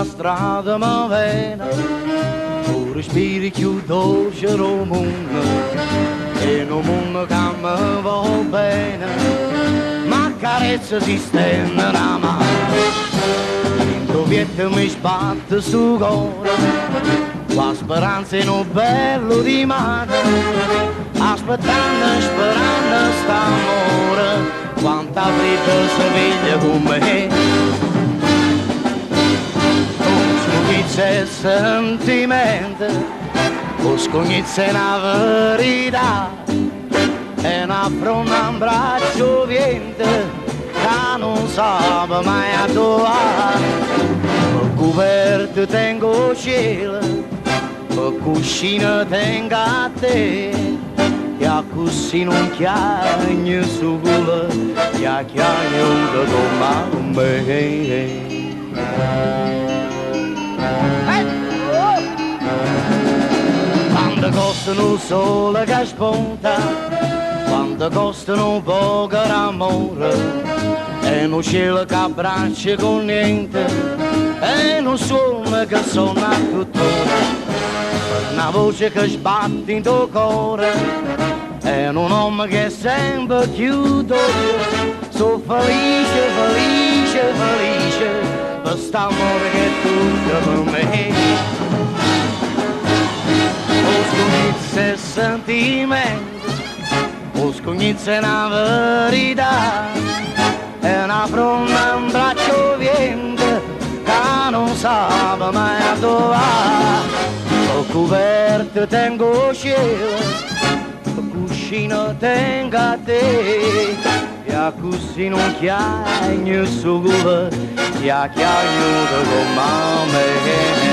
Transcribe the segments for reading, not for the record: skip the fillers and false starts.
la strada mi viene, un respiro più dolce del mondo, e un mondo che mi va bene, ma carezza si stende la mano, in vietto mi sbatte sul cuore, la speranza è un bello di mare, aspettando, sperando st'amore, quanta vita si veglia con me. C'è sentimento, o scognizza una verità, e una fronda un braccio viente, che non sa mai a trovare. Coperto tengo cielo, cuscino tengo a te, e così non chiagno su culo, e chiagno con me. Quando costano il sole che spunta, quando costano poco l'amore, e non cielo che abbraccia con niente, e non suona che suona tuttora, una voce che sbatte in tuo cuore, e un uomo che è sempre più dolce, sono felice, felice, felice, per st'amore che è tutto per me. O scognizza è sentimento, o scognizza è una verità, è una fronda, un braccio viente, che non sa mai a trovare. O coperto tengo cielo, o cuscino tengo a te, e così non chiagno su culo, e chiagno con me.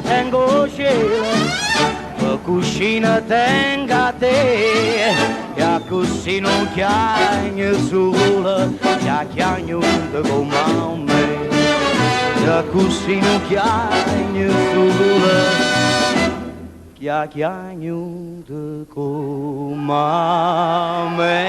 Tengo cielo, cuscino tengo a te, e così non chiagno su culo, e chiagno con me, e così non chiagno su culo, e chiagno con me.